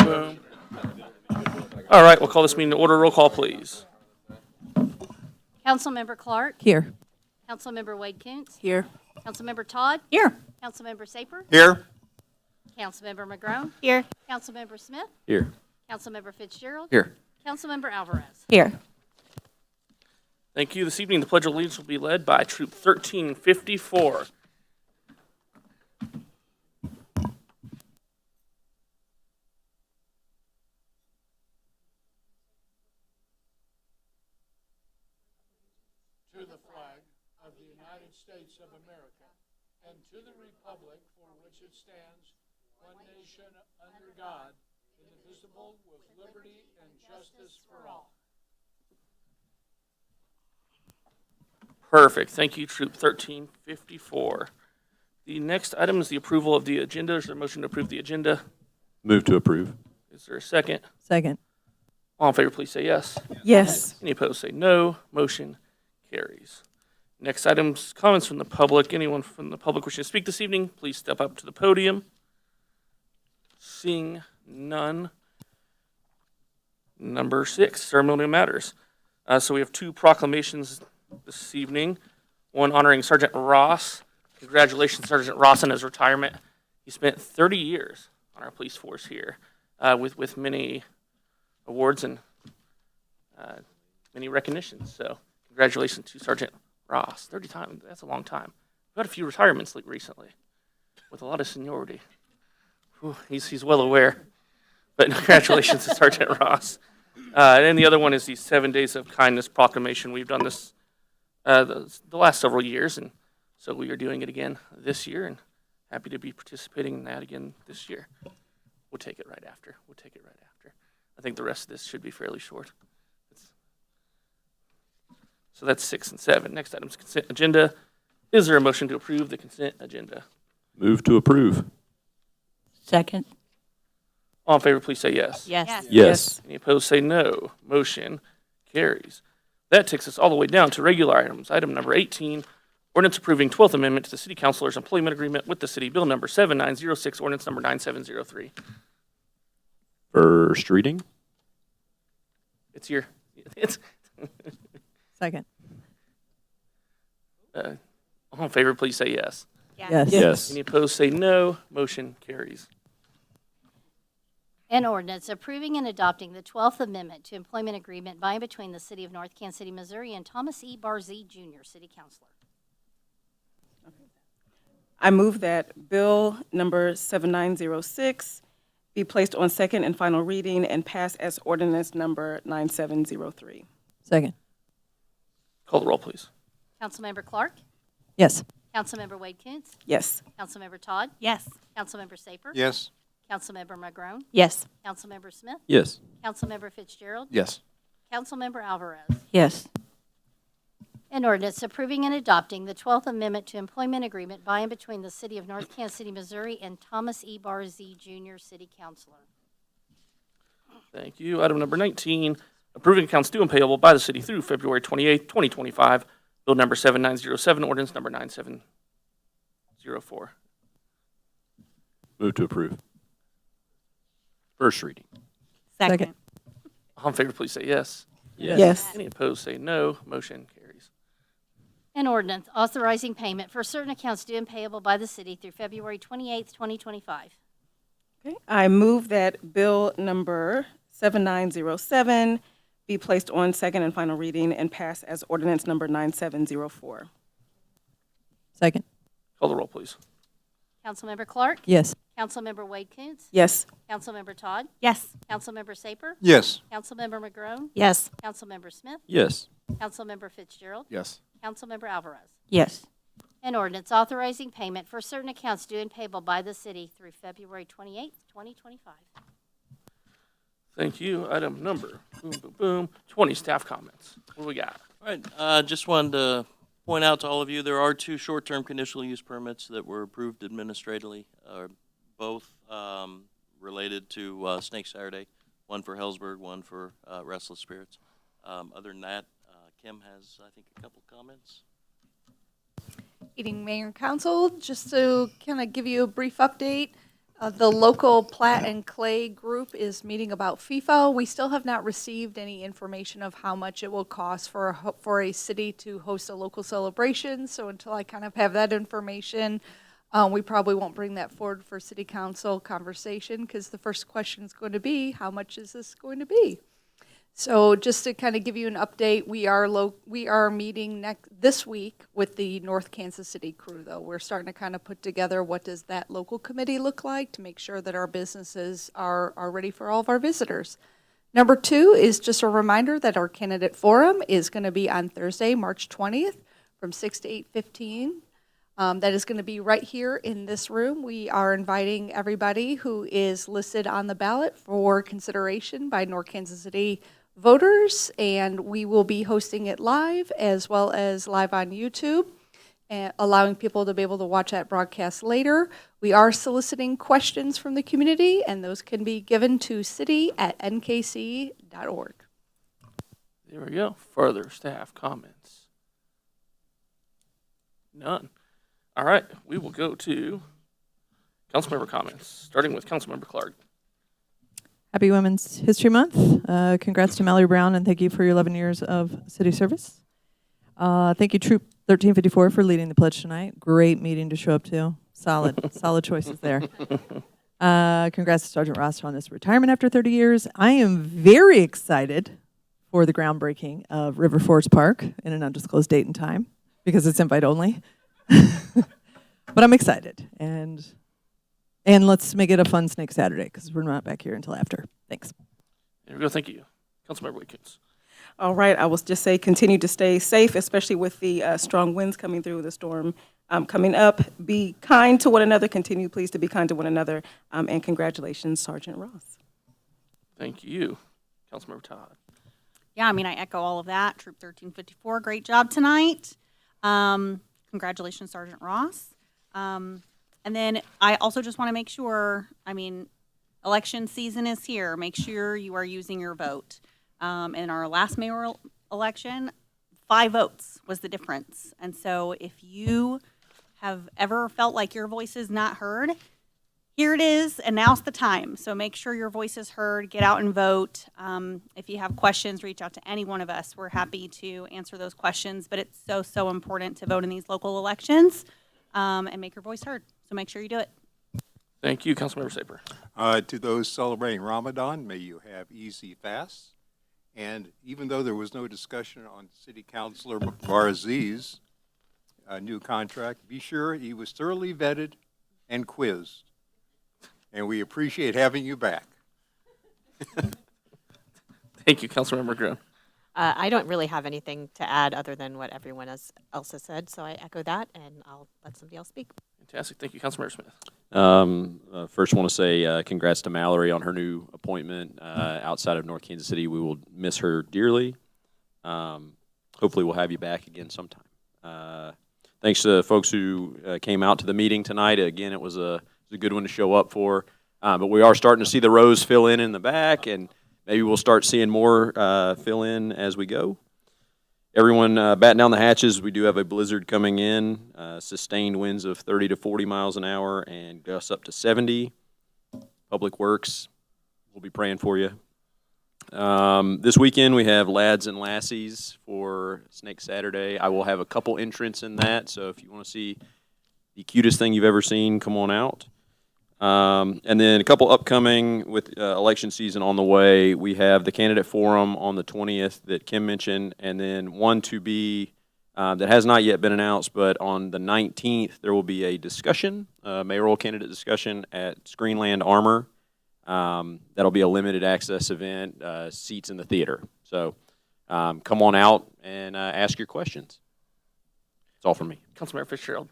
boom. All right, we'll call this meeting to order. Roll call, please. Councilmember Clark. Here. Councilmember Wade Kuntz. Here. Councilmember Todd. Here. Councilmember Saper. Here. Councilmember McGrone. Here. Councilmember Smith. Here. Councilmember Fitzgerald. Here. Councilmember Alvarez. Here. Thank you. This evening, the Pledge of Allegiance will be led by Troop 1354. To the flag of the United States of America and to the republic for which it stands, one nation under God, indivisible, with liberty and justice for all. Perfect. Thank you, Troop 1354. The next item is the approval of the agenda. Is there a motion to approve the agenda? Move to approve. Is there a second? Second. All in favor, please say yes. Yes. Any opposed, say no. Motion carries. Next item's comments from the public. Anyone from the public wishing to speak this evening, please step up to the podium. Seeing none. Number 6, ceremonial matters. So we have 2 proclamations this evening. One honoring Sergeant Ross. Congratulations, Sergeant Ross, on his retirement. He spent 30 years on our police force here with many awards and many recognitions. So congratulations to Sergeant Ross. 30 times, that's a long time. We've had a few retirements recently with a lot of seniority. Whew, he's well aware. But congratulations to Sergeant Ross. And then the other one is the 7 Days of Kindness proclamation. We've done this the last several years, and so we are doing it again this year, and happy to be participating in that again this year. We'll take it right after. I think the rest of this should be fairly short. So that's 6 and 7. Next item's consent agenda. Is there a motion to approve the consent agenda? Move to approve. Second. All in favor, please say yes. Yes. Yes. Any opposed, say no. Motion carries. That takes us all the way down to regular items. Item number 18, ordinance approving 12th Amendment to the City Councilor's Employment Agreement with the City, Bill number 7906, ordinance number 9703. First reading. It's Second. all in favor, please say yes. Yes. Yes. Any opposed, say no. Motion carries. An ordinance approving and adopting the 12th Amendment to Employment Agreement by and between the City of North Kansas City, Missouri and Thomas E. Barzee, Jr., City Councilor. I move that Bill number 7906 be placed on second and final reading and pass as ordinance number 9703. Second. Call the roll, please. Councilmember Clark. Yes. Councilmember Wade Kuntz. Yes. Councilmember Todd. Yes. Councilmember Saper. Yes. Councilmember McGrone. Yes. Councilmember Smith. Yes. Councilmember Fitzgerald. Yes. Councilmember Alvarez. Yes. An ordinance approving and adopting the 12th Amendment to Employment Agreement by and between the City of North Kansas City, Missouri and Thomas E. Barzee, Jr., City Councilor. Thank you. Item number 19, approving accounts due and payable by the city through February 28th, 2025. Bill number 7907, ordinance number 9704. Move to approve. First reading. Second. All in favor, please say yes. Yes. Any opposed, say no. Motion carries. An ordinance authorizing payment for certain accounts due and payable by the city through February 28th, 2025. Okay. I move that Bill number 7907 be placed on second and final reading and pass as ordinance number 9704. Second. Call the roll, please. Councilmember Clark. Yes. Councilmember Wade Kuntz. Yes. Councilmember Todd. Yes. Councilmember Saper. Yes. Councilmember McGrone. Yes. Councilmember Smith. Yes. Councilmember Fitzgerald. Yes. Councilmember Alvarez. Yes. An ordinance authorizing payment for certain accounts due and payable by the city through February 28th, 2025. Thank you. Item number, boom, boom, boom, 20, staff comments. What do we got? All right, just wanted to point out to all of you, there are 2 short-term conditional use permits that were approved administratively, both related to Snake Saturday, one for Hellsburg, one for Restless Spirits. Other than that, Kim has, I think, a couple comments. Evening, Mayor and Council. Just to kind of give you a brief update, The local Platt and Clay group is meeting about FIFA. We still have not received any information of how much it will cost for a city to host a local celebration. So until I kind of have that information, we probably won't bring that forward for city council conversation, because the first question is going to be, how much is this going to be? So just to kind of give you an update, we are meeting this week with the North Kansas City crew, though. We're starting to kind of put together what does that local committee look like to make sure that our businesses are ready for all of our visitors. Number 2 is just a reminder that our candidate forum is going to be on Thursday, March 20th from 6 to 8:15. That is going to be right here in this room. We are inviting everybody who is listed on the ballot for consideration by North Kansas City voters, and we will be hosting it live as well as live on YouTube, and allowing people to be able to watch that broadcast later. We are soliciting questions from the community, and those can be given to city@nkc.org. There we go. Further staff comments? None. All right, we will go to councilmember comments, starting with Councilmember Clark. Happy Women's History Month. Congrats to Mallory Brown, and thank you for your 11 years of city service. Thank you, Troop 1354, for leading the pledge tonight. Great meeting to show up to. Solid choices there. Congrats to Sergeant Ross on this retirement after 30 years. I am very excited for the groundbreaking of River Forest Park in an undisclosed date and time, because it's invite only. But I'm excited, and let's make it a fun Snake Saturday, because we're not back here until after. Thanks. There we go. Thank you. Councilmember Wiggins. All right, I will just say continue to stay safe, especially with the strong winds coming through, the storm coming up. Be kind to one another. Continue, please, to be kind to one another. And congratulations, Sergeant Ross. Thank you. Councilmember Todd. Yeah, I mean, I echo all of that. Troop 1354, great job tonight. Congratulations, Sergeant Ross. And then I also just want to make sure, I mean, election season is here. Make sure you are using your vote. In our last mayoral election, 5 votes was the difference. And so if you have ever felt like your voice is not heard, here it is, and now's the time. So make sure your voice is heard. Get out and vote. If you have questions, reach out to any one of us. We're happy to answer those questions. But it's so important to vote in these local elections and make your voice heard. So make sure you do it. Thank you. Councilmember Saper. To those celebrating Ramadan, may you have easy fasts. And even though there was no discussion on City Councilor Barzzi's new contract, be sure he was thoroughly vetted and quizzed. And we appreciate having you back. Thank you. Councilmember Grimm. I don't really have anything to add other than what everyone else has said, so I echo that, and I'll let somebody else speak. Fantastic. Thank you. Councilmember Smith. First, want to say congrats to Mallory on her new appointment outside of North Kansas City. We will miss her dearly. Hopefully, we'll have you back again sometime. Thanks to the folks who came out to the meeting tonight. Again, it was a good one to show up for. But we are starting to see the rows fill in the back, and maybe we'll start seeing more fill in as we go. Everyone batten down the hatches. We do have a blizzard coming in, sustained winds of 30 to 40 miles an hour and gusts up to 70. Public Works, we'll be praying for you. This weekend we have Lads and Lassies for Snake Saturday. I will have a couple entrants in that, so if you want to see the cutest thing you've ever seen, come on out. And then a couple upcoming with election season on the way. We have the candidate forum on the 20th that Kim mentioned, and then one to be that has not yet been announced, but on the 19th there will be a discussion, mayoral candidate discussion at Screenland Armor. That'll be a limited access event, seats in the theater. So come on out and ask your questions. That's all from me. Councilmember Fitzgerald.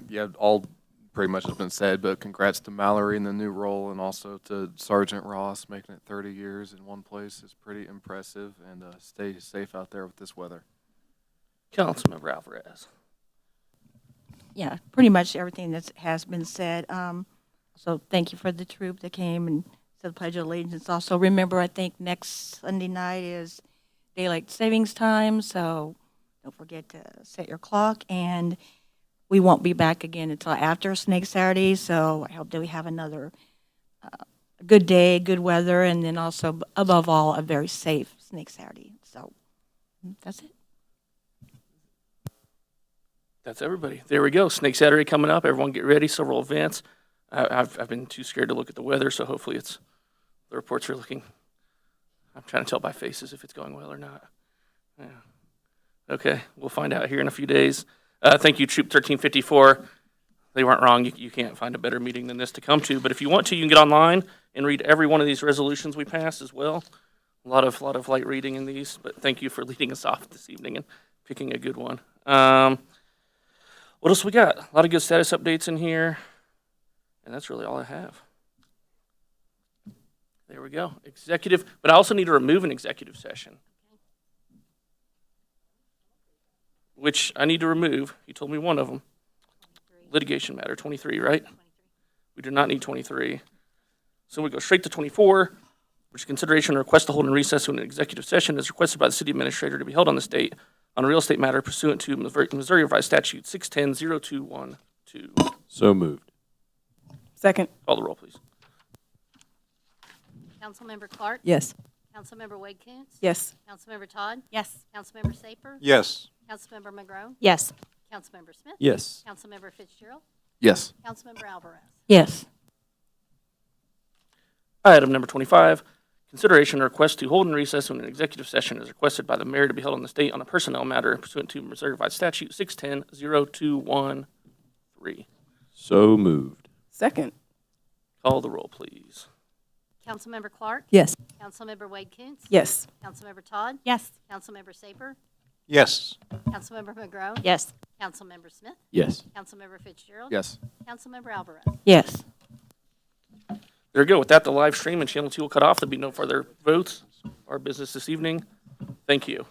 Yeah, all pretty much has been said, but congrats to Mallory in the new role, and also to Sergeant Ross making it 30 years in one place is pretty impressive, and stay safe out there with this weather. Councilmember Alvarez. Yeah, pretty much everything that has been said. So thank you for the troop that came and said the Pledge of Allegiance. Also, remember, I think next Sunday night is Daylight Savings Time, so don't forget to set your clock. And we won't be back again until after Snake Saturday, so I hope that we have another good day, good weather, and then also, above all, a very safe Snake Saturday. So that's it. That's everybody. There we go. Snake Saturday coming up. Everyone get ready. Several events. I've been too scared to look at the weather, so hopefully the reports are looking. I'm trying to tell by faces if it's going well or not. Yeah. Okay, we'll find out here in a few days. Thank you, Troop 1354. They weren't wrong. You can't find a better meeting than this to come to. But if you want to, you can get online and read every one of these resolutions we passed as well. A lot of light reading in these. But thank you for leading us off this evening and picking a good one. What else we got? A lot of good status updates in here. And that's really all I have. There we go. Executive, but I also need to remove an executive session. Which I need to remove. You told me one of them. Litigation matter, 23, right? We do not need 23. So we go straight to 24, which is consideration and request to hold in recess to an executive session as requested by the city administrator to be held on the state on a real estate matter pursuant to Missouri Revised Statute 610-0212. So moved. Second. Call the roll, please. Councilmember Clark? Yes. Councilmember Wade Coons? Yes. Councilmember Todd? Yes. Councilmember Saper? Yes. Councilmember McGrone? Yes. Councilmember Smith? Yes. Councilmember Fitzgerald? Yes. Councilmember Alvarez? Yes. Item number 25, consideration and request to hold in recess when an executive session is requested by the mayor to be held on the state on a personnel matter pursuant to Missouri Revised Statute 610-0213. So moved. Second. Call the roll, please. Councilmember Clark? Yes. Councilmember Wade Coons? Yes. Councilmember Todd? Yes. Councilmember Saper? Yes. Councilmember McGrone? Yes. Councilmember Smith? Yes. Councilmember Fitzgerald? Yes. Councilmember Alvarez? Yes. There we go. With that, the live stream and channel 2 will cut off. There'll be no further votes or business this evening. Thank you.